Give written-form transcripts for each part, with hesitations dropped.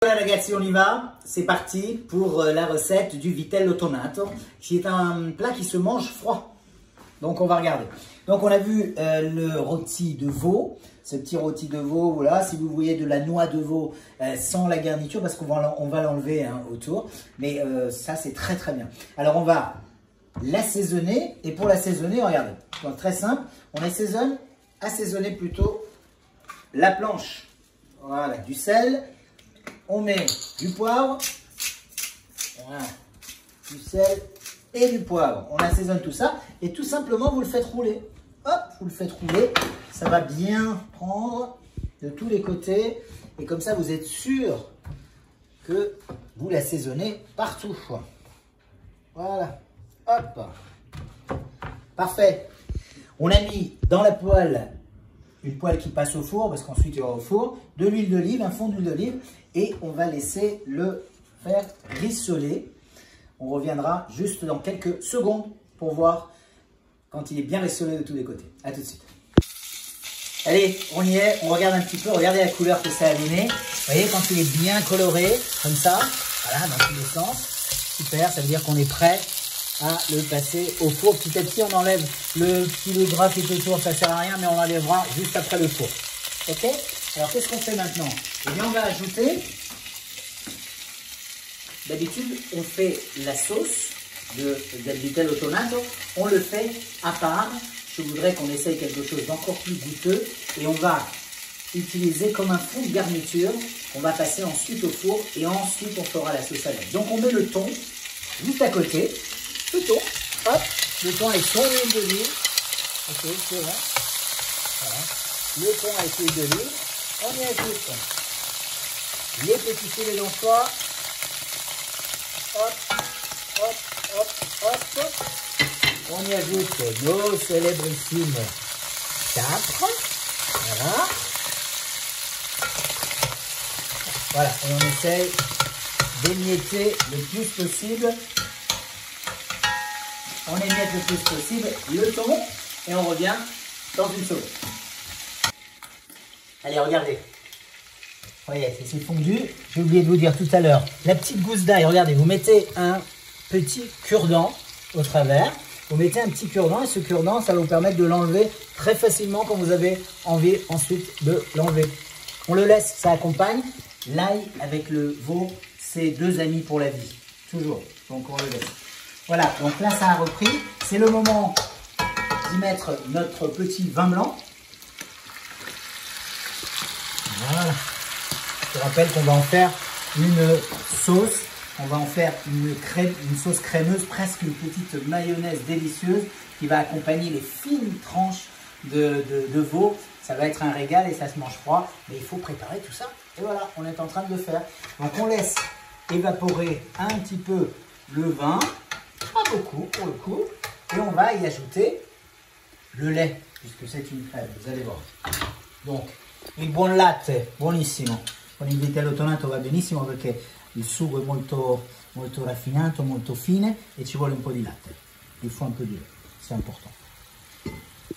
Voilà ragazzi, on y va, c'est parti pour la recette du vitello tonato, qui est un plat qui se mange froid. Donc on va regarder. Donc on a vu le rôti de veau, ce petit rôti de veau, voilà, si vous voyez de la noix de veau sans la garniture, parce qu'on va l'enlever hein, autour, mais ça c'est très très bien. Alors on va l'assaisonner, et pour l'assaisonner, regardez, donc très simple, on assaisonner plutôt la planche, voilà, du sel. On met du poivre, voilà, du sel et du poivre. On assaisonne tout ça et tout simplement vous le faites rouler. Hop, vous le faites rouler. Ça va bien prendre de tous les côtés. Et comme ça, vous êtes sûr que vous l'assaisonnez partout. Voilà. Hop. Parfait. On a mis dans la poêle une poêle qui passe au four, parce qu'ensuite il y aura au four, de l'huile d'olive, un fond d'huile d'olive, et on va laisser le faire rissoler. On reviendra juste dans quelques secondes pour voir quand il est bien rissolé de tous les côtés. A tout de suite. Allez, on y est, on regarde un petit peu, regardez la couleur que ça a donné. Vous voyez, quand il est bien coloré, comme ça, voilà, dans tous les sens, super, ça veut dire qu'on est prêt à le passer au four. Petit à petit, on enlève le petit gras qui est autour, ça sert à rien, mais on l'enlèvera juste après le four. Ok? Alors, qu'est-ce qu'on fait maintenant? Eh bien, on va ajouter, d'habitude, on fait la sauce del vitello tonato, on le fait à part. Je voudrais qu'on essaye quelque chose d'encore plus goûteux, et on va utiliser comme un fond de garniture. On va passer ensuite au four, et ensuite, on fera la sauce avec. Donc, on met le thon juste à côté. Le thon, hop, le thon avec son huile d'olive, ok, c'est bon, voilà, le thon avec l'huile d'olive, on y ajoute les petits filets d'anchois, hop, hop, hop, hop, on y ajoute nos célébrissimes capres, voilà, voilà, et on essaye d'émietter le plus possible. On émiette le plus possible le thon et on revient dans une seconde. Allez, regardez. Voyez, c'est fondu. J'ai oublié de vous dire tout à l'heure. La petite gousse d'ail, regardez, vous mettez un petit cure-dent au travers. Vous mettez un petit cure-dent et ce cure-dent, ça va vous permettre de l'enlever très facilement quand vous avez envie ensuite de l'enlever. On le laisse, ça accompagne. L'ail avec le veau, c'est deux amis pour la vie. Toujours. Donc on le laisse. Voilà, donc là ça a repris. C'est le moment d'y mettre notre petit vin blanc. Voilà. Je rappelle qu'on va en faire une sauce. On va en faire une sauce crémeuse, presque une petite mayonnaise délicieuse qui va accompagner les fines tranches de veau. Ça va être un régal et ça se mange froid. Mais il faut préparer tout ça. Et voilà, on est en train de le faire. Donc on laisse évaporer un petit peu le vin. Pas beaucoup pour le coup, et on va y ajouter le lait, puisque c'est une crème, vous allez voir. Donc, il buon latte, buonissimo. Con il vitello tonato va benissimo perché il sugo è molto raffinato, molto fine, e ci vuole un po' di latte. Il faut un peu de lait, c'est important.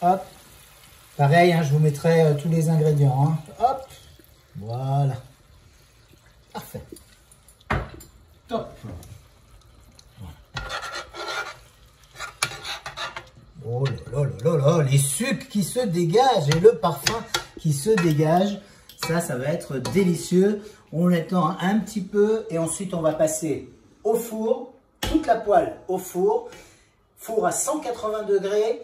Hop, pareil, hein, je vous mettrai tous les ingrédients. Hein. Hop, voilà. Parfait. Top. Oh là là là là, les sucres qui se dégagent et le parfum qui se dégage, ça va être délicieux. On attend un petit peu et ensuite on va passer au four, toute la poêle au four, four à 180 degrés,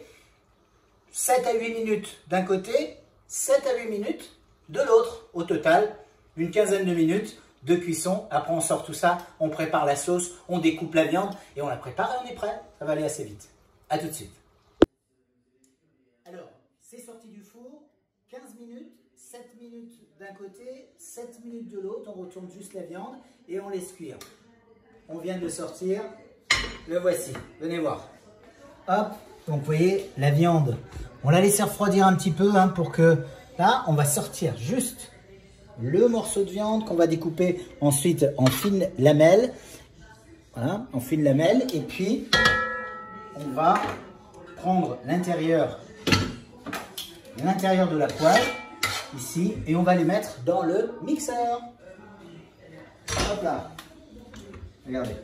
7 à 8 minutes d'un côté, 7 à 8 minutes de l'autre. Au total, une quinzaine de minutes de cuisson. Après on sort tout ça, on prépare la sauce, on découpe la viande et on la prépare et on est prêt. Ça va aller assez vite. A tout de suite. Alors, c'est sorti du four, 15 minutes, 7 minutes d'un côté, 7 minutes de l'autre, on retourne juste la viande et on laisse cuire. On vient de le sortir, le voici, venez voir. Hop, donc vous voyez, la viande, on l'a laissé refroidir un petit peu hein, pour que, là, on va sortir juste le morceau de viande qu'on va découper ensuite en fines lamelles. Voilà, en fines lamelles, et puis on va prendre l'intérieur de la poêle, ici, et on va les mettre dans le mixeur. Hop là. Regardez.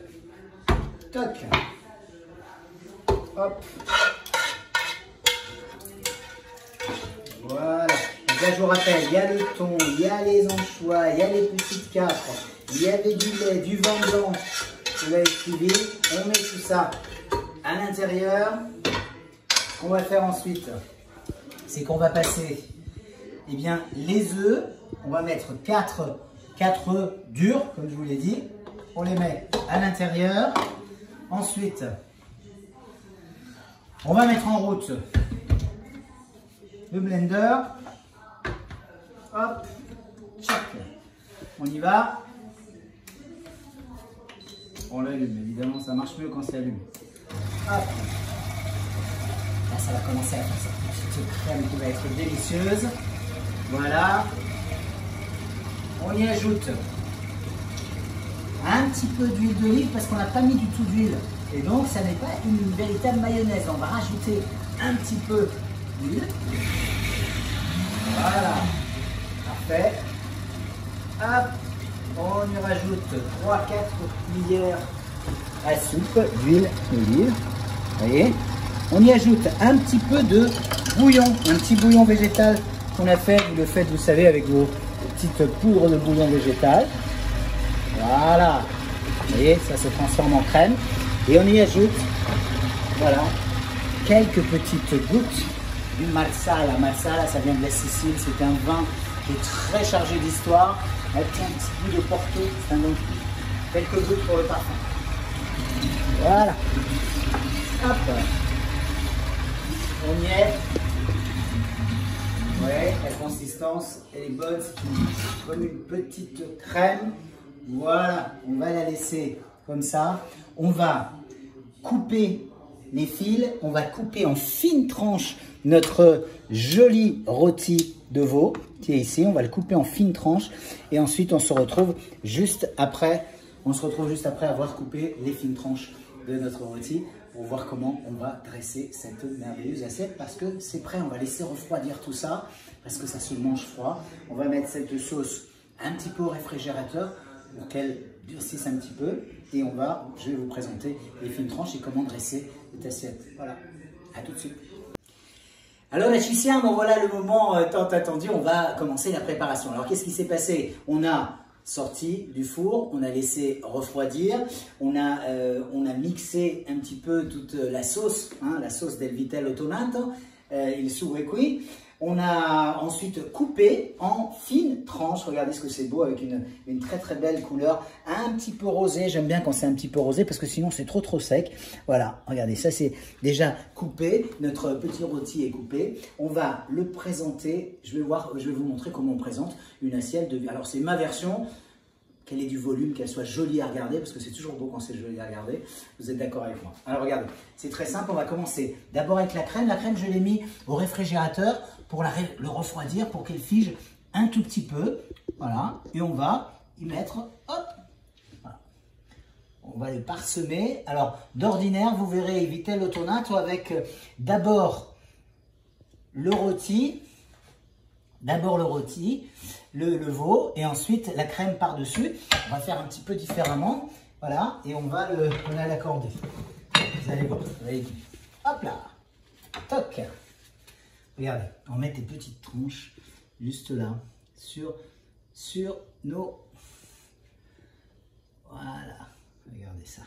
Toc. Hop. Voilà. Donc là, je vous rappelle, il y a le thon, il y a les anchois, il y a les petites capres, il y avait du lait, du vin blanc. Vous l'avez suivi. On met tout ça à l'intérieur. Ce qu'on va faire ensuite, c'est qu'on va passer eh bien, les œufs. On va mettre 4 œufs durs, comme je vous l'ai dit. On les met à l'intérieur. Ensuite, on va mettre en route le blender. Hop, tchac. On y va. On l'allume, évidemment, ça marche mieux quand c'est allumé. Hop. Là, ça va commencer à faire cette petite crème qui va être délicieuse. Voilà. On y ajoute un petit peu d'huile d'olive parce qu'on n'a pas mis du tout d'huile. Et donc, ça n'est pas une véritable mayonnaise. On va rajouter un petit peu d'huile. Voilà. Parfait. Hop. On y rajoute 3-4 cuillères à soupe d'huile d'olive. Vous voyez. On y ajoute un petit peu de bouillon, un petit bouillon végétal qu'on a fait. Vous le faites, vous savez, avec vos petites poudres de bouillon végétal. Voilà. Vous voyez, ça se transforme en crème. Et on y ajoute, voilà, quelques petites gouttes du Marsala. Marsala, ça vient de la Sicile. C'est un vin qui est très chargé d'histoire. Avec un petit bout de Porto. C'est un bon coup. Quelques gouttes pour le parfum. Voilà. Hop. On y est. Ouais, la consistance, elle est bonne. C'est comme une petite crème. Voilà. On va la laisser comme ça. On va couper les fils. On va couper en fines tranches notre joli rôti de veau qui est ici. On va le couper en fines tranches. Et ensuite, on se retrouve juste après. Avoir coupé les fines tranches de notre rôti pour voir comment on va dresser cette merveilleuse assiette parce que c'est prêt. On va laisser refroidir tout ça parce que ça se mange froid. On va mettre cette sauce un petit peu au réfrigérateur pour qu'elle durcisse un petit peu et je vais vous présenter les fines tranches et comment dresser cette assiette. Voilà, à tout de suite. Alors les Chissiens, bon voilà le moment tant attendu, on va commencer la préparation. Alors qu'est-ce qui s'est passé? On a sorti du four, on a laissé refroidir, on a mixé un petit peu toute la sauce, hein, la sauce del vitello tonato, il sugo è qui. On a ensuite coupé en fines tranches. Regardez ce que c'est beau avec une très très belle couleur. Un petit peu rosé. J'aime bien quand c'est un petit peu rosé parce que sinon c'est trop sec. Voilà, regardez, ça c'est déjà coupé. Notre petit rôti est coupé. On va le présenter. Je vais vous montrer comment on présente une assiette de... Alors c'est ma version. Qu'elle ait du volume, qu'elle soit jolie à regarder, parce que c'est toujours beau quand c'est joli à regarder. Vous êtes d'accord avec moi? Alors regardez, c'est très simple, on va commencer d'abord avec la crème. La crème, je l'ai mis au réfrigérateur pour le refroidir, pour qu'elle fige un tout petit peu. Voilà, et on va y mettre, hop, voilà. On va le parsemer. Alors, d'ordinaire, vous verrez vitello tonato avec d'abord le rôti, le veau et ensuite la crème par-dessus. On va faire un petit peu différemment. Voilà, et on va l'accorder. Vous allez voir, vous allez voir. Hop là, toc. Regardez, on met des petites tranches juste là, sur nos... Voilà, regardez ça.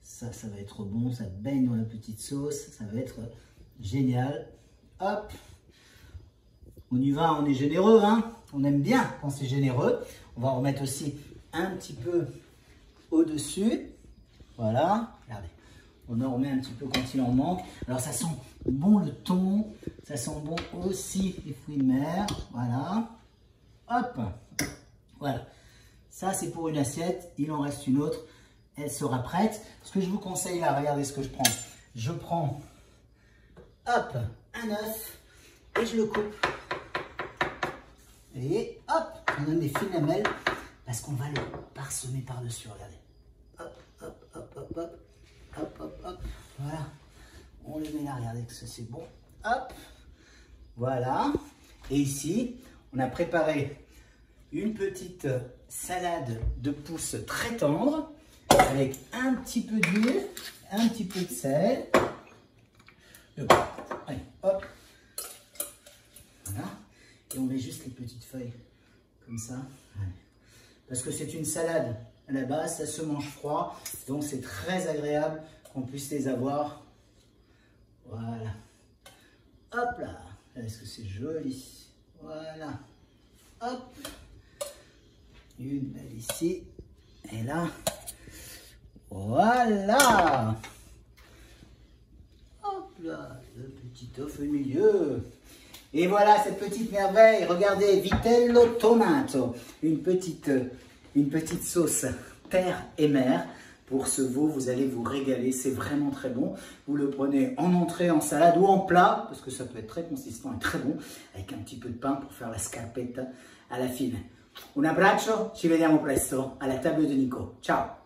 Ça va être bon, ça baigne dans la petite sauce, ça va être génial. Hop. On y va, on est généreux, hein. On aime bien quand c'est généreux. On va en remettre aussi un petit peu au-dessus. Voilà, regardez. On en remet un petit peu quand il en manque. Alors ça sent bon le thon, ça sent bon aussi les fruits de mer. Voilà. Hop. Voilà. Ça c'est pour une assiette, il en reste une autre. Elle sera prête. Ce que je vous conseille là, regardez ce que je prends. Je prends, hop, un œuf et je le coupe. Et hop, on donne des fines lamelles parce qu'on va le parsemer par-dessus, regardez. Hop, hop, hop, hop, hop, hop, hop, hop, voilà. On le met là, regardez que ça c'est bon. Hop, voilà. Et ici, on a préparé une petite salade de pousses très tendre avec un petit peu d'huile, un petit peu de sel. Allez, hop. Voilà. Et on met juste les petites feuilles comme ça. Allez. Parce que c'est une salade à la base, ça se mange froid. Donc c'est très agréable qu'on puisse les avoir. Voilà. Hop là. Est-ce que c'est joli? Voilà. Hop. Une belle ici. Et là. Voilà. Hop là. Le petit œuf au milieu. Et voilà cette petite merveille. Regardez, vitello tomato. Une petite sauce terre et mer. Pour ce veau, vous allez vous régaler, c'est vraiment très bon. Vous le prenez en entrée, en salade ou en plat, parce que ça peut être très consistant et très bon, avec un petit peu de pain pour faire la scarpetta à la fine. Un abbraccio, ci vediamo presto alla table de Nico. Ciao!